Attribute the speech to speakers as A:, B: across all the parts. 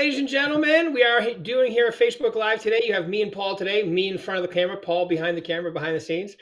A: ladies and gentlemen. We are doing here a Facebook Live today. You have me and Paul today, me in front of the camera, Paul behind the camera, behind the scenes.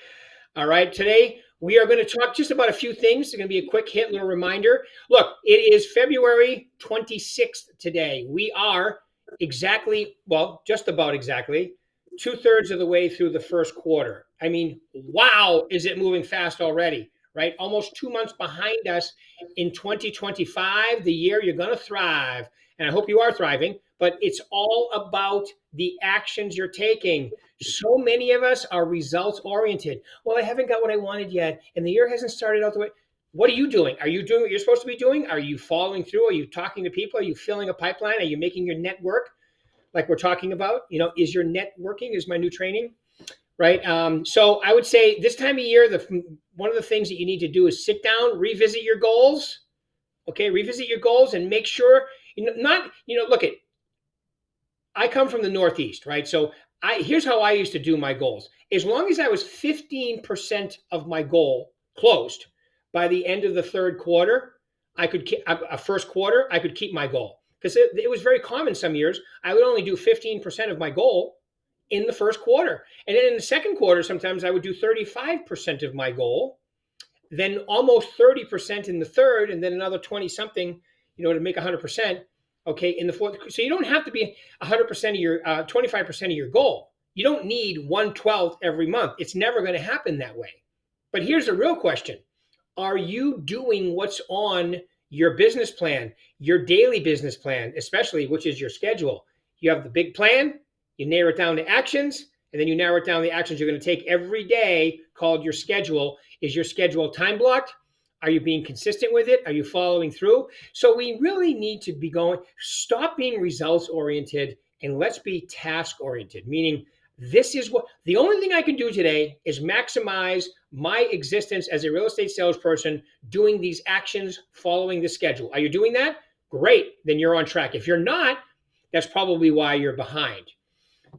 A: All right, today we are going to talk just about a few things. It's going to be a quick hit, little reminder. Look, it is February 26th today. We are exactly, well, just about exactly 2/3 of the way through the first quarter. I mean, wow, is it moving fast already, right? Almost 2 months behind us in 2025, the year you're going to thrive. And I hope you are thriving, but it's all about the actions you're taking. So many of us are results oriented. Well, I haven't got what I wanted yet, and the year hasn't started out the way. What are you doing? Are you doing what you're supposed to be doing? Are you following through? Are you talking to people? Are you filling a pipeline? Are you making your network like we're talking about? Is your networking is my new training, right? So I would say this time of year, one of the things that you need to do is sit down, revisit your goals. Okay, revisit your goals and make sure look at. I come from the Northeast, right? So here's how I used to do my goals. As long as I was 15% of my goal closed by the end of the third quarter, I could a first quarter, I could keep my goal. Because it was very common some years. I would only do 15% of my goal in the first quarter. And then in the second quarter, sometimes I would do 35% of my goal, then almost 30% in the third, and then another 20 something, to make 100%. Okay, in the fourth. So you don't have to be 100% of your 25% of your goal. You don't need 1/12 every month. It's never going to happen that way. But here's a real question. Are you doing what's on your business plan, your daily business plan, especially, which is your schedule? You have the big plan, you narrow it down to actions, and then you narrow it down to the actions you're going to take every day, called your schedule. Is your schedule time blocked? Are you being consistent with it? Are you following through? So we really need to be stop being results oriented and let's be task oriented, meaning this is what the only thing I can do today is maximize my existence as a real estate salesperson doing these actions, following the schedule. Are you doing that? Great. Then you're on track. If you're not, that's probably why you're behind.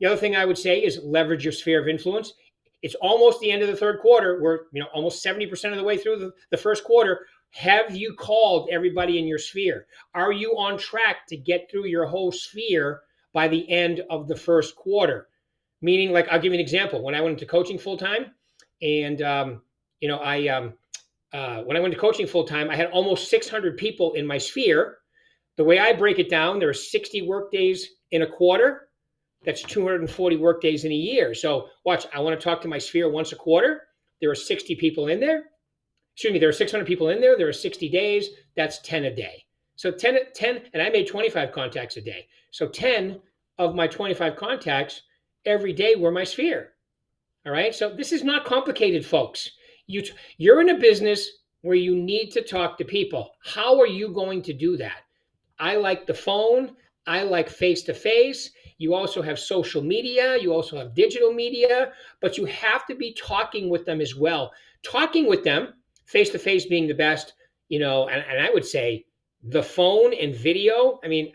A: The other thing I would say is leverage your sphere of influence. It's almost the end of the third quarter. We're almost 70% of the way through the first quarter. Have you called everybody in your sphere? Are you on track to get through your whole sphere by the end of the first quarter? Meaning, like, I'll give you an example. When I went into coaching full time, and when I went to coaching full time, I had almost 600 people in my sphere. The way I break it down, there are 60 work days in a quarter. That's 240 work days in a year. So watch, I want to talk to my sphere once a quarter. There are 60 people in there. Excuse me, there are 600 people in there. There are 60 days. That's 10 a day. So 10, and I made 25 contacts a day. So 10 of my 25 contacts every day were my sphere. All right. So this is not complicated, folks. You're in a business where you need to talk to people. How are you going to do that? I like the phone. I like face-to-face. You also have social media. You also have digital media, but you have to be talking with them as well. Talking with them, face-to-face being the best, and I would say the phone and video. I mean,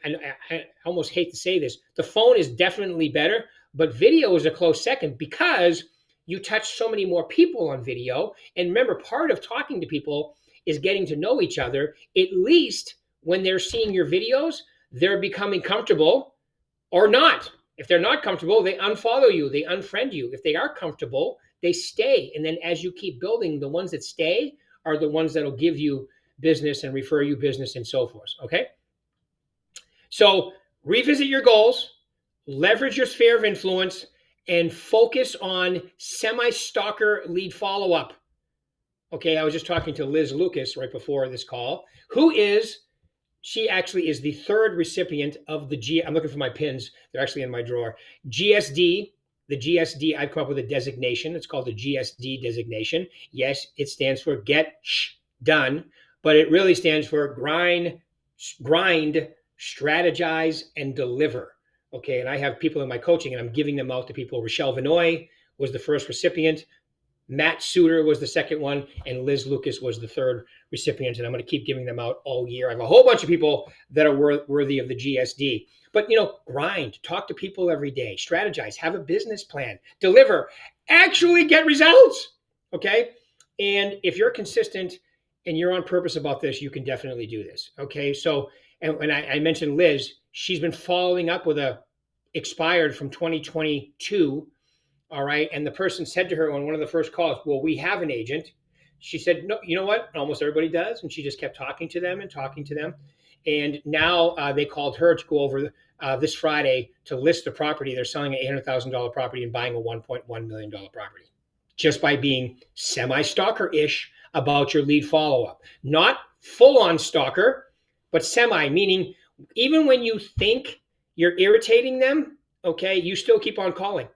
A: I almost hate to say this. The phone is definitely better, but video is a close second because you touch so many more people on video. And remember, part of talking to people is getting to know each other. At least when they're seeing your videos, they're becoming comfortable or not. If they're not comfortable, they unfollow you, they unfriend you. If they are comfortable, they stay. And then as you keep building, the ones that stay are the ones that'll give you business and refer you business and so forth. Okay. So revisit your goals, leverage your sphere of influence, and focus on semi-stalker lead follow-up. Okay, I was just talking to Liz Lucas right before this call, she actually is the third recipient of I'm looking for my pins. They're actually in my drawer. GSD, the GSD, I've come up with a designation. It's called the GSD designation. Yes, it stands for Get Done, but it really stands for grind, strategize, and deliver. Okay, and I have people in my coaching, and I'm giving them out to people. Rochelle Vinoy was the first recipient. Matt Suter was the second one, and Liz Lucas was the third recipient, and I'm going to keep giving them out all year. I have a whole bunch of people that are worthy of the GSD. But, grind, talk to people every day, strategize, have a business plan, deliver, actually get results, okay? And if you're consistent and you're on purpose about this, you can definitely do this, okay? So, and I mentioned Liz, she's been following up with a expired from 2022. All right. And the person said to her on one of the first calls, well, we have an agent. She said, no, you know what? Almost everybody does. And she just kept talking to them and talking to them. And now they called her to go over this Friday to list the property. They're selling an $800,000 property and buying a $1.1 million property just by being semi-stalker ish about your lead follow up. Not full on stalker, but semi, meaning even when you think you're irritating them, okay, you still keep on calling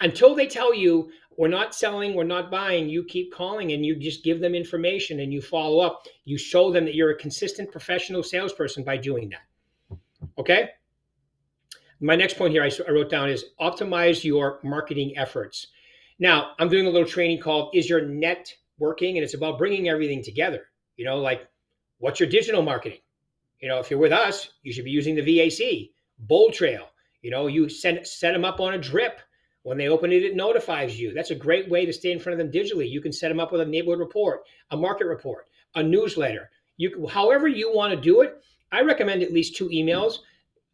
A: until they tell you we're not selling, we're not buying. You keep calling and you just give them information and you follow up. You show them that you're a consistent professional salesperson by doing that. Okay. My next point here I wrote down is optimize your marketing efforts. Now, I'm doing a little training called Is Your Net Working? And it's about bringing everything together. Like what's your digital marketing? If you're with us, you should be using the VAC, Bold Trail. You set them up on a drip. When they open it, it notifies you. That's a great way to stay in front of them digitally. You can set them up with a neighborhood report, a market report, a newsletter. However you want to do it. I recommend at least 2 emails.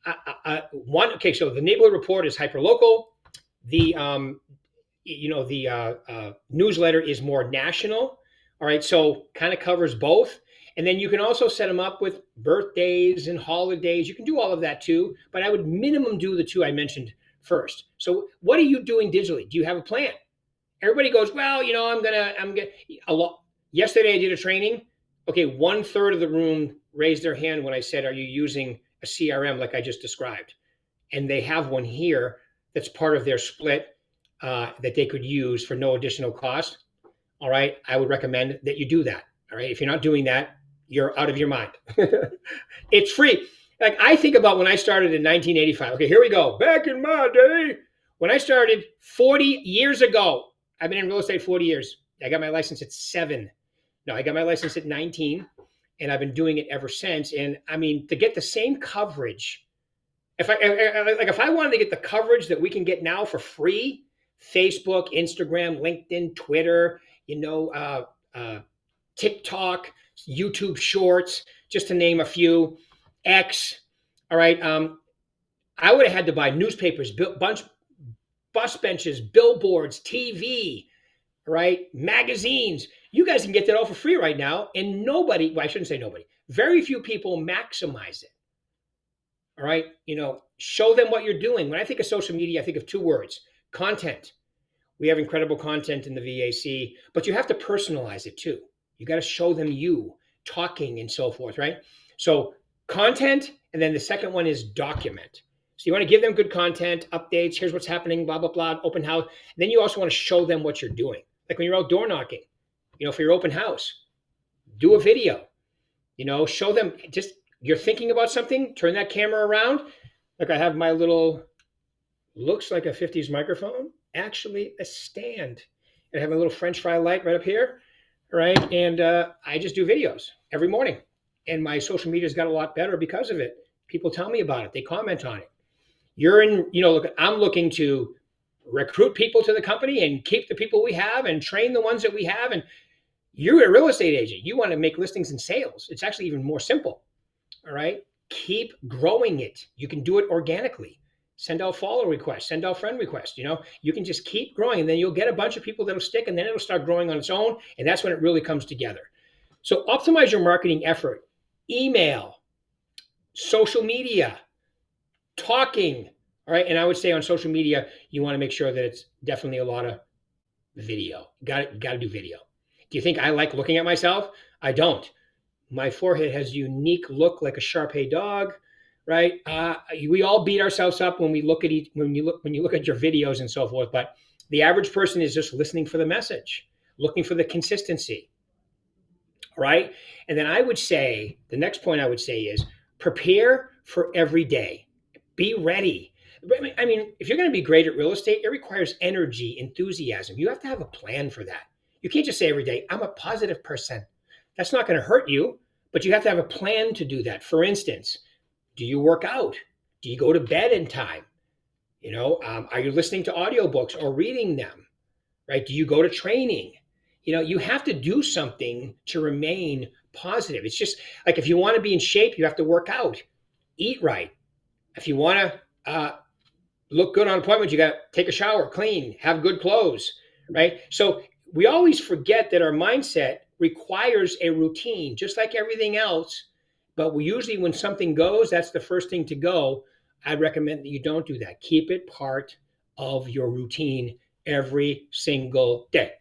A: So the neighborhood report is hyperlocal. The newsletter is more national. All right, so kind of covers both. And then you can also set them up with birthdays and holidays. You can do all of that too, but I would minimum do the 2 I mentioned first. So what are you doing digitally? Do you have a plan? Everybody goes, well, I'm gonna a lot. Yesterday I did a training. Okay, 1/3 of the room raised their hand when I said, are you using a CRM like I just described? And they have one here that's part of their split that they could use for no additional cost. All right, I would recommend that you do that. All right, if you're not doing that, you're out of your mind. It's free. Like I think about when I started in 1985. Okay, here we go. Back in my day, when I started 40 years ago, I've been in real estate 40 years. I got my license at 7. No, I got my license at 19, and I've been doing it ever since. And I mean, to get the same coverage, if I wanted to get the coverage that we can get now for free, Facebook, Instagram, LinkedIn, Twitter, TikTok, YouTube Shorts, just to name a few, X. All right. I would have had to buy newspapers, bus benches, billboards, TV, right? Magazines. You guys can get that all for free right now. And nobody, well, I shouldn't say nobody, very few people maximize it. All right. Show them what you're doing. When I think of social media, I think of 2 words: content. We have incredible content in the VAC, but you have to personalize it too. You got to show them you talking and so forth, right? So content, and then the second one is document. So you want to give them good content, updates, here's what's happening, blah, blah, blah, open house. And then you also want to show them what you're doing. Like when you're out door knocking, for your open house, do a video, show them just you're thinking about something, turn that camera around. Like I have my little, looks like a 50s microphone, actually a stand. And I have a little French fry light right up here, right? And I just do videos every morning. And my social media's got a lot better because of it. People tell me about it. They comment on it. Look, I'm looking to recruit people to the company and keep the people we have and train the ones that we have. And you're a real estate agent. You want to make listings and sales. It's actually even more simple. All right. Keep growing it. You can do it organically. Send out follow requests, send out friend requests. You can just keep growing, and then you'll get a bunch of people that'll stick, and then it'll start growing on its own. And that's when it really comes together. So optimize your marketing effort. Email, social media, talking. All right. And I would say on social media, you want to make sure that it's definitely a lot of video. Got to do video. Do you think I like looking at myself? I don't. My forehead has a unique look like a Shar-Pei dog, right? We all beat ourselves up when we look at when you look at your videos and so forth. But the average person is just listening for the message, looking for the consistency, right? And then I would say the next point I would say is prepare for every day. Be ready. I mean, if you're going to be great at real estate, it requires energy, enthusiasm. You have to have a plan for that. You can't just say every day, I'm a positive person. That's not going to hurt you, but you have to have a plan to do that. For instance, do you work out? Do you go to bed in time? Are you listening to audiobooks or reading them? Right? Do you go to training? You have to do something to remain positive. It's just like if you want to be in shape, you have to work out, eat right, If you want to look good on appointment, you got to take a shower, clean, have good clothes, right? So we always forget that our mindset requires a routine, just like everything else. But we usually, when something goes, that's the first thing to go. I recommend that you don't do that. Keep it part of your routine every single day.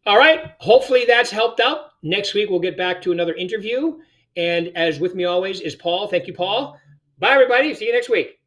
A: All right. Hopefully that's helped out. Next week, we'll get back to another interview. And as with me always is Paul. Thank you, Paul. Bye, everybody. See you next week.